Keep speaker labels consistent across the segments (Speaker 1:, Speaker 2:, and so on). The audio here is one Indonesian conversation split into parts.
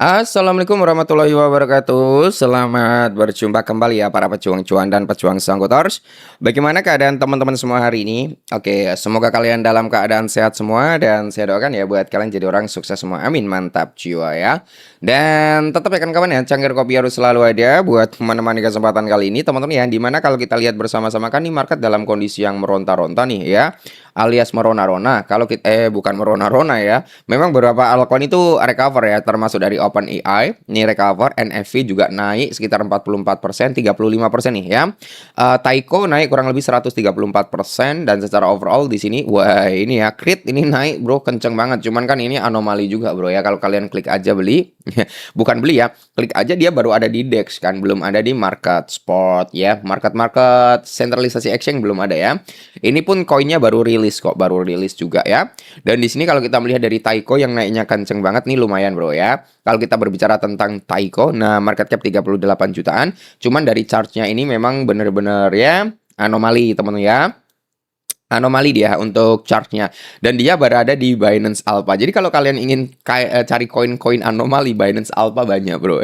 Speaker 1: Assalamualaikum warahmatullahi wabarakatuh. Selamat berjumpa kembali ya para pejuang cuan dan pejuang Sanggotors. Bagaimana keadaan teman-teman semua hari ini? Oke, semoga kalian dalam keadaan sehat semua dan saya doakan ya buat kalian jadi orang sukses semua. Amin, mantap jiwa ya. Dan tetap ya kawan ya, cangkir kopi harus selalu ada buat menemani kesempatan kali ini teman-teman ya. Dimana kalau kita lihat bersama-sama kan nih market dalam kondisi yang meronta-ronta nih ya, alias merona-rona. Kalau kita bukan merona-rona ya. Memang beberapa altcoin itu recover ya, termasuk dari OpenAI, ini recover, NFV juga naik sekitar 44%, 35% nih ya. Taiko naik kurang lebih 134% dan secara overall di sini wah ini ya Crit ini naik bro kenceng banget. Cuman kan ini anomali juga bro ya. Kalau kalian klik aja beli, bukan beli ya, klik aja dia baru ada di DEX kan, belum ada di market spot ya. Market sentralisasi exchange belum ada ya. Ini pun koinnya baru rilis kok, baru rilis juga ya. Dan di sini kalau kita melihat dari Taiko yang naiknya kenceng banget nih lumayan bro ya. Kalau kita berbicara tentang Taiko, nah market cap 38 jutaan. Cuman dari chartnya ini memang bener-bener ya anomali teman-teman ya. Anomali dia untuk chartnya dan dia berada di Binance Alpha. Jadi kalau kalian ingin cari koin-koin anomali, Binance Alpha banyak bro.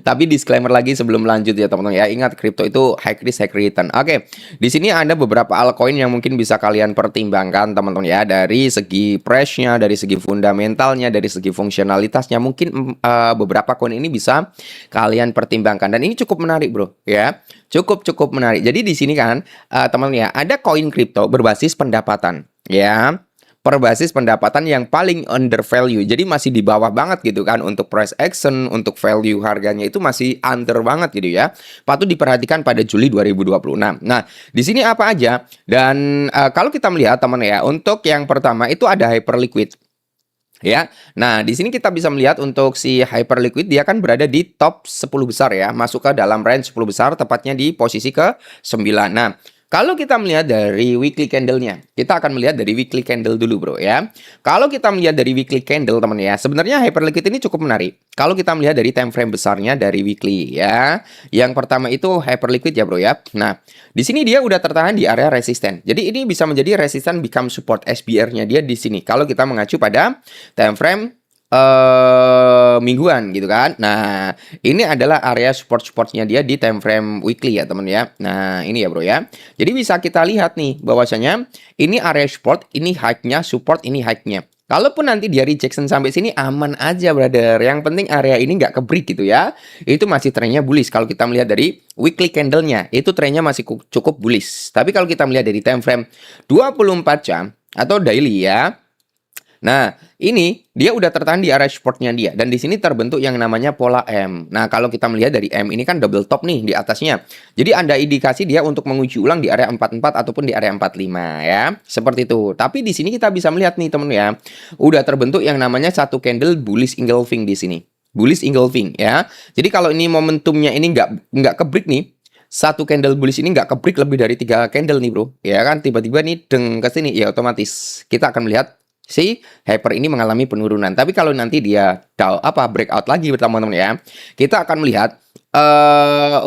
Speaker 1: Tapi disclaimer lagi sebelum lanjut ya teman-teman ya. Ingat kripto itu high risk high return. Oke, di sini ada beberapa altcoin yang mungkin bisa kalian pertimbangkan teman-teman ya. Dari segi price-nya, dari segi fundamentalnya, dari segi fungsionalitasnya, mungkin beberapa koin ini bisa kalian pertimbangkan dan ini cukup menarik bro ya. Cukup menarik. Jadi di sini kan teman-teman ya ada koin kripto berbasis pendapatan ya. Berbasis pendapatan yang paling under value. Jadi masih di bawah banget gitu kan untuk price action, untuk value harganya itu masih under banget gitu ya. Patut diperhatikan pada Juli 2026. Nah, di sini apa aja? Dan kalau kita melihat teman ya, untuk yang pertama itu ada Hyperliquid. Ya, nah di sini kita bisa melihat untuk si Hyperliquid dia kan berada di top 10 besar ya, masuk ke dalam range 10 besar, tepatnya di posisi ke-9. Nah, kalau kita melihat dari weekly candle-nya, kita akan melihat dari weekly candle dulu bro ya. Kalau kita melihat dari weekly candle teman ya, sebenarnya Hyperliquid ini cukup menarik. Kalau kita melihat dari time frame besarnya dari weekly ya, yang pertama itu Hyperliquid ya bro ya. Nah, di sini dia udah tertahan di area resisten. Jadi ini bisa menjadi resisten become support SBR-nya dia di sini. Kalau kita mengacu pada time frame mingguan gitu kan. Nah, ini adalah area support-supportnya dia di time frame weekly ya teman ya. Nah, ini ya bro ya. Jadi bisa kita lihat nih bahwasanya ini area support, ini high-nya, support ini high-nya. Kalaupun nanti dia rejection sampai sini aman aja brother. Yang penting area ini nggak ke-break gitu ya. Itu masih trennya bullish kalau kita melihat dari weekly candle-nya. Itu trennya masih cukup bullish. Tapi kalau kita melihat dari time frame 24 jam atau daily ya. Nah, ini dia udah tertahan di area supportnya dia. Dan di sini terbentuk yang namanya pola M. Nah, kalau kita melihat dari M ini kan double top nih di atasnya. Jadi ada indikasi dia untuk menguji ulang di area 44 ataupun di area 45 ya. Seperti itu. Tapi di sini kita bisa melihat nih teman ya. Udah terbentuk yang namanya satu candle bullish engulfing di sini. Bullish engulfing ya. Jadi kalau ini momentumnya ini nggak ke-break nih. Satu candle bullish ini nggak ke-break lebih dari 3 candle nih bro. Ya kan tiba-tiba nih deng ke sini ya otomatis kita akan melihat si Hyper ini mengalami penurunan. Tapi kalau nanti dia breakout lagi teman-teman ya, kita akan melihat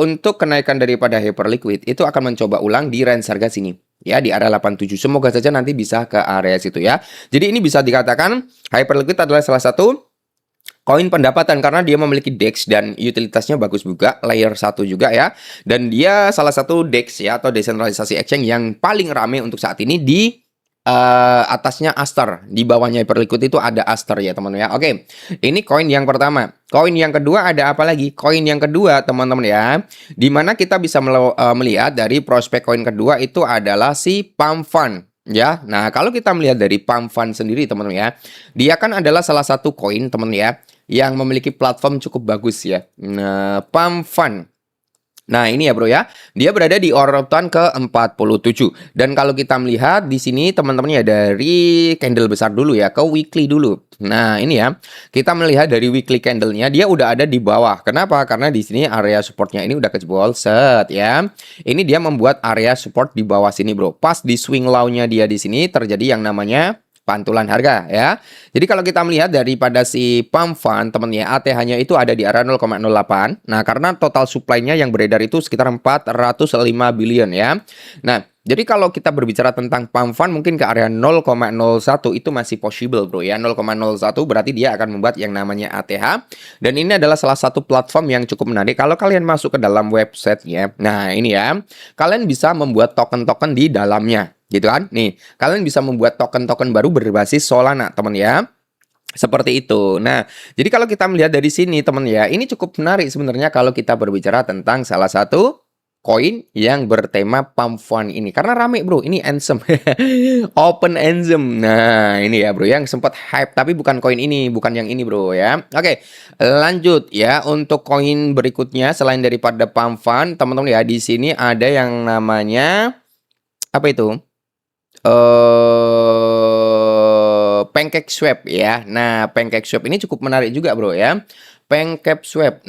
Speaker 1: untuk kenaikan daripada Hyperliquid itu akan mencoba ulang di range harga sini. Ya di area 87. Semoga saja nanti bisa ke area situ ya. Jadi ini bisa dikatakan Hyperliquid adalah salah satu koin pendapatan karena dia memiliki DEX dan utilitasnya bagus juga, layer 1 juga ya. Dan dia salah satu DEX ya atau desentralisasi exchange yang paling rame untuk saat ini di atasnya Aster, di bawahnya Hyperliquid itu ada Aster ya teman-teman ya. Oke, ini koin yang pertama. Koin yang kedua ada apa lagi? Koin yang kedua teman-teman ya, dimana kita bisa melihat dari prospek koin kedua itu adalah si Pump Fund ya. Nah kalau kita melihat dari Pump Fund sendiri teman-teman ya, dia kan adalah salah satu koin teman ya yang memiliki platform cukup bagus ya. Nah, Pump Fund. Nah, ini ya bro ya. Dia berada di urutan ke-47. Dan kalau kita melihat di sini teman-teman ya dari candle besar dulu ya ke weekly dulu. Nah, ini ya. Kita melihat dari weekly candle-nya dia udah ada di bawah. Kenapa? Karena di sini area supportnya ini udah kejebol set ya. Ini dia membuat area support di bawah sini bro. Pas di swing low-nya dia di sini terjadi yang namanya pantulan harga ya. Jadi kalau kita melihat daripada si pump fund teman ya, ATH-nya itu ada di area 0,08. Nah, karena total supply-nya yang beredar itu sekitar 405 billion ya. Nah, jadi kalau kita berbicara tentang pump fund mungkin ke area 0,01 itu masih possible bro ya. 0,01 berarti dia akan membuat yang namanya ATH. Dan ini adalah salah satu platform yang cukup menarik. Kalau kalian masuk ke dalam websitenya, nah ini ya, kalian bisa membuat token-token di dalamnya. Gitu kan? Nih, kalian bisa membuat token-token baru berbasis Solana, teman ya. Seperti itu. Nah, jadi kalau kita melihat dari sini, teman ya, ini cukup menarik sebenarnya kalau kita berbicara tentang salah satu koin yang bertema pump fund ini. Karena rame, bro. Ini Ansem. Open Ansem. Nah, ini ya, bro, yang sempat hype. Tapi bukan koin ini, bukan yang ini, bro, ya. Oke, lanjut ya. Untuk koin berikutnya, selain daripada pump fund, teman-teman ya, di sini ada yang namanya, apa itu? Pancake Swap ya. Nah, Pancake Swap ini cukup menarik juga, bro ya. Pancake Swap.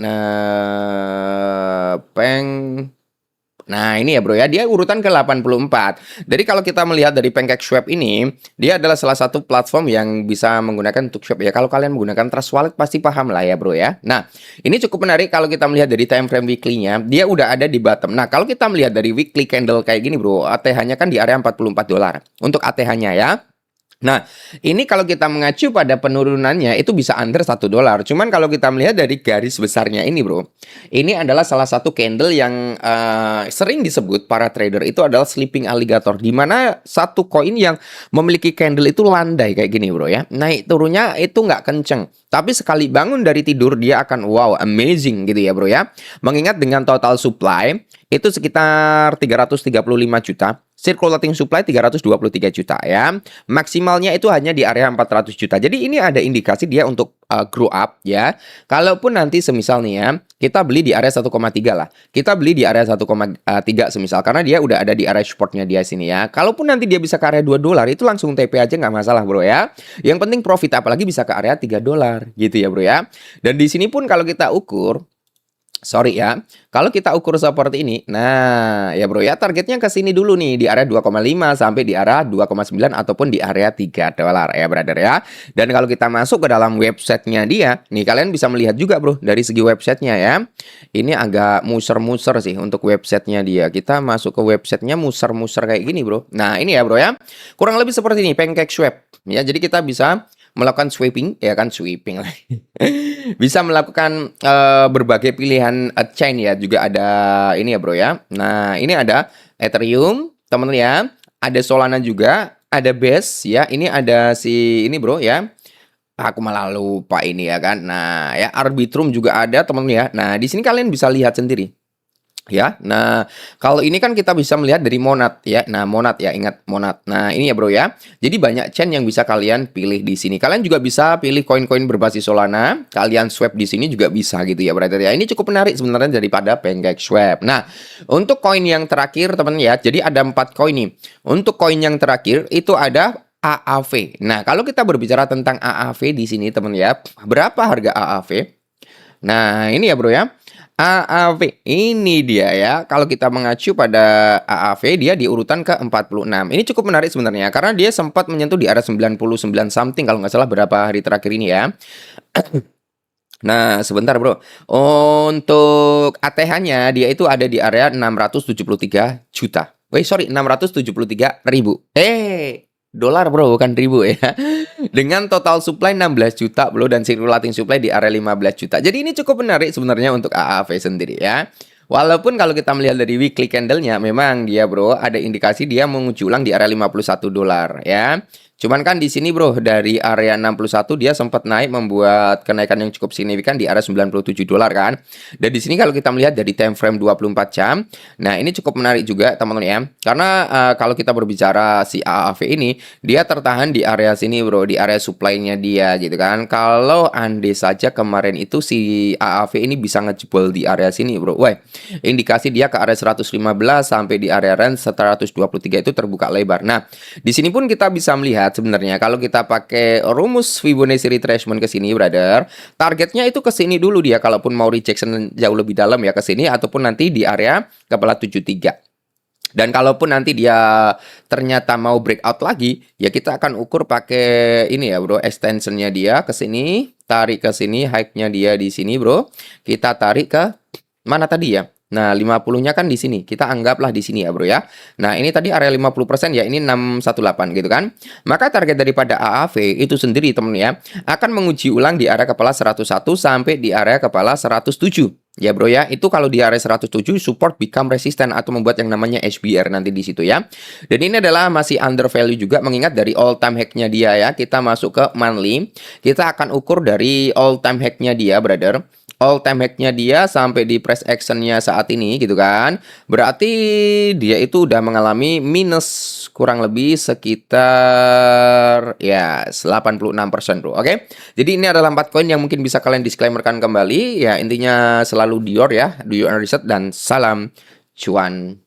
Speaker 1: Nah, ini ya bro ya, dia urutan ke-84. Jadi kalau kita melihat dari Pancake Swap ini, dia adalah salah satu platform yang bisa menggunakan untuk swap ya. Kalau kalian menggunakan Trust Wallet pasti paham lah ya bro ya. Nah, ini cukup menarik kalau kita melihat dari time frame weekly-nya, dia udah ada di bottom. Nah, kalau kita melihat dari weekly candle kayak gini bro, ATH-nya kan di area 44 dolar. Untuk ATH-nya ya. Nah, ini kalau kita mengacu pada penurunannya itu bisa under 1 dolar. Cuman kalau kita melihat dari garis besarnya ini bro, ini adalah salah satu candle yang sering disebut para trader itu adalah sleeping alligator. Di mana satu koin yang memiliki candle itu landai kayak gini bro ya. Naik turunnya itu nggak kenceng. Tapi sekali bangun dari tidur dia akan wow, amazing gitu ya bro ya. Mengingat dengan total supply itu sekitar 335 juta. Circulating supply 323 juta ya. Maksimalnya itu hanya di area 400 juta. Jadi ini ada indikasi dia untuk grow up ya. Kalaupun nanti semisal nih ya, kita beli di area 1,3 lah. Kita beli di area 1,3 semisal. Karena dia udah ada di area supportnya dia sini ya. Kalaupun nanti dia bisa ke area 2 dolar, itu langsung TP aja nggak masalah bro ya. Yang penting profit, apalagi bisa ke area 3 dolar gitu ya bro ya. Dan di sini pun kalau kita ukur, sorry ya, kalau kita ukur seperti ini, nah ya bro ya, targetnya ke sini dulu nih, di area 2,5 sampai di area 2,9 ataupun di area 3 dolar ya brother ya. Dan kalau kita masuk ke dalam websitenya dia, nih kalian bisa melihat juga bro, dari segi websitenya ya. Ini agak muser-muser sih untuk websitenya dia. Kita masuk ke websitenya muser-muser kayak gini bro. Nah ini ya bro ya, kurang lebih seperti ini, Pancake Swap. Ya, jadi kita bisa melakukan sweeping, ya kan sweeping lah. Bisa melakukan berbagai pilihan chain ya, juga ada ini ya bro ya. Nah, ini ada Ethereum, teman-teman ya. Ada Solana juga, ada Base ya. Ini ada si ini bro ya. Aku malah lupa ini ya kan. Nah, ya Arbitrum juga ada, teman-teman ya. Nah, di sini kalian bisa lihat sendiri. Ya, nah kalau ini kan kita bisa melihat dari Monad ya. Nah, Monad ya, ingat Monad. Nah, ini ya bro ya. Jadi banyak chain yang bisa kalian pilih di sini. Kalian juga bisa pilih koin-koin berbasis Solana. Kalian swap di sini juga bisa gitu ya, brother ya. Ini cukup menarik sebenarnya daripada Pancake Swap. Nah, untuk koin yang terakhir teman ya. Jadi ada 4 koin nih. Untuk koin yang terakhir itu ada AAV. Nah, kalau kita berbicara tentang AAV di sini teman ya. Berapa harga AAV? Nah, ini ya bro ya. AAV ini dia ya. Kalau kita mengacu pada AAV, dia di urutan ke-46. Ini cukup menarik sebenarnya karena dia sempat menyentuh di area 99 something kalau nggak salah berapa hari terakhir ini ya. Nah, sebentar bro. Untuk ATH-nya dia itu ada di area 673 juta. Sorry, 673 ribu. Dolar bro, bukan ribu ya. Dengan total supply 16 juta bro, dan circulating supply di area 15 juta. Jadi ini cukup menarik sebenarnya untuk AAV sendiri ya. Walaupun kalau kita melihat dari weekly candle-nya, memang dia bro ada indikasi dia mengulang di area 51 dolar ya. Cuman kan di sini bro, dari area 61 dia sempat naik membuat kenaikan yang cukup signifikan di area 97 dolar kan. Dan di sini kalau kita melihat dari time frame 24 jam, nah ini cukup menarik juga teman-teman ya. Karena kalau kita berbicara si AAV ini, dia tertahan di area sini bro, di area supply-nya dia gitu kan. Kalau andai saja kemarin itu si AAV ini bisa ngejebol di area sini bro. Indikasi dia ke area 115 sampai di area range 123 itu terbuka lebar. Nah, di sini pun kita bisa melihat sebenarnya kalau kita pakai rumus Fibonacci retracement ke sini, brother, targetnya itu ke sini dulu dia. Kalaupun mau rejection jauh lebih dalam ya ke sini ataupun nanti di area kepala 73. Dan kalaupun nanti dia ternyata mau breakout lagi, ya kita akan ukur pakai ini ya, Bro, extensionnya dia ke sini, tarik ke sini, high-nya dia di sini, Bro. Kita tarik ke mana tadi ya? Nah, 50-nya kan di sini. Kita anggaplah di sini ya, Bro ya. Nah, ini tadi area 50% ya, ini 618 gitu kan. Maka target daripada AAV itu sendiri, temen ya, akan menguji ulang di area kepala 101 sampai di area kepala 107. Ya, Bro ya. Itu kalau di area 107 support become resistant atau membuat yang namanya HBR nanti di situ ya. Dan ini adalah masih under value juga, mengingat dari all time high-nya dia ya. Kita masuk ke monthly. Kita akan ukur dari all time high-nya dia, brother. All time high-nya dia sampai di price action-nya saat ini gitu kan. Berarti dia itu udah mengalami minus kurang lebih sekitar ya 86%, Bro. Oke. Jadi ini adalah 4 koin yang mungkin bisa kalian disclaimerkan kembali. Ya, intinya selalu Dior ya, do your own research dan salam cuan.